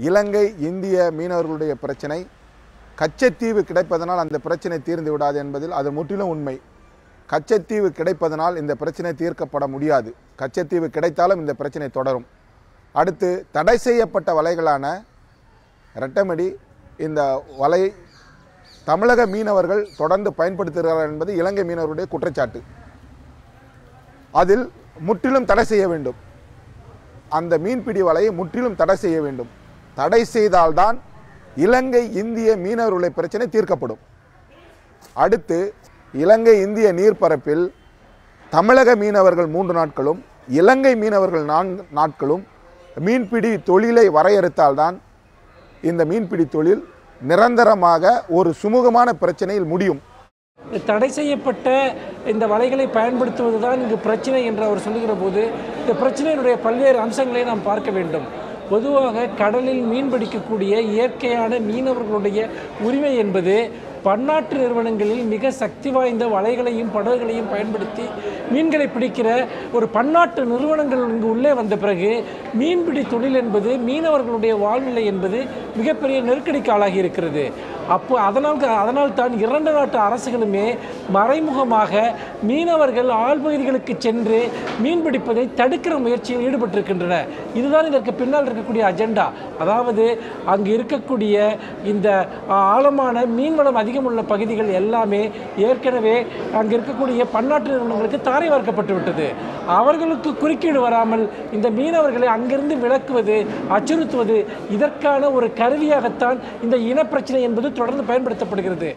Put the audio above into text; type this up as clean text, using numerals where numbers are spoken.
இலங்கை இந்திய மீனவர்களுடைய பிரச்சனை கச்சத்தீவு கிடைப்பதனால் அந்த பிரச்சனை தீர்ந்து விடாது என்பதில் அது முற்றிலும் உண்மை. கச்சத்தீவு கிடைப்பதனால் இந்த பிரச்சனை தீர்க்கப்பட முடியாது. கச்சத்தீவு கிடைத்தாலும் இந்த பிரச்சனை தொடரும். அடுத்து தடை செய்யப்பட்ட வலைகளான ரெட்டமடி இந்த வலை தமிழக மீனவர்கள் தொடர்ந்து பயன்படுத்துகிறார்கள் என்பது இலங்கை மீனவர்களுடைய குற்றச்சாட்டு. அதில் முற்றிலும் தடை செய்ய வேண்டும். அந்த மீன்பிடி வலையை முற்றிலும் தடை செய்ய வேண்டும். தடை செய்தால்தான் இலங்கை இந்திய மீனவர்களுடைய பிரச்சனை தீர்க்கப்படும். அடுத்து இலங்கை இந்திய நீர்ப்பரப்பில் தமிழக மீனவர்கள் 3 நாட்களும் இலங்கை மீனவர்கள் 4 நாட்களும் மீன்பிடி தொழிலை வரையறுத்தால்தான் இந்த மீன்பிடி தொழில் நிரந்தரமாக ஒரு சுமூகமான பிரச்சனையில் முடியும். தடை செய்யப்பட்ட இந்த வலைகளை பயன்படுத்துவது தான் இங்கு பிரச்சனை என்று அவர் சொல்லுகிற போது இந்த பிரச்சனையினுடைய பல்வேறு அம்சங்களை நாம் பார்க்க வேண்டும். பொதுவாக கடலில் மீன் பிடிக்கக்கூடிய இயற்கையான மீனவர்களுடைய உரிமை என்பது பன்னாட்டு நிறுவனங்களில் மிக சக்தி வாய்ந்த வலைகளையும் படகுகளையும் பயன்படுத்தி மீன்களை பிடிக்கிற ஒரு பன்னாட்டு நிறுவனங்கள் இங்கு உள்ளே வந்த பிறகு மீன்பிடி தொழில் என்பது மீனவர்களுடைய வாழ்நிலை என்பது மிகப்பெரிய நெருக்கடிக்கு ஆளாகி இருக்கிறது. அதனால் தான் 2 நாட்டு அரசுகளுமே மறைமுகமாக மீனவர்கள் ஆழ்பகுதிகளுக்கு சென்று மீன்பிடிப்பதை தடுக்கிற முயற்சியில் ஈடுபட்டிருக்கின்றன. இதுதான் இதற்கு பின்னால் இருக்கக்கூடிய அஜெண்டா. அதாவது அங்கு இருக்கக்கூடிய இந்த ஆழமான மீன்வளம் அதிகம் உள்ள பகுதிகள் எல்லாமே ஏற்கனவே அங்கு இருக்கக்கூடிய பன்னாட்டு நிறுவனங்களுக்கு தாரை வார்க்கப்பட்டு விட்டது. அவர்களுக்கு குறுக்கீடு வராமல் இந்த மீனவர்களை அங்கிருந்து விலக்குவது, அச்சுறுத்துவது, இதற்கான ஒரு கருவியாகத்தான் இந்த இனப்பிரச்சனை என்பது தொடர்ந்து பயன்படுத்தப்படுகிறது.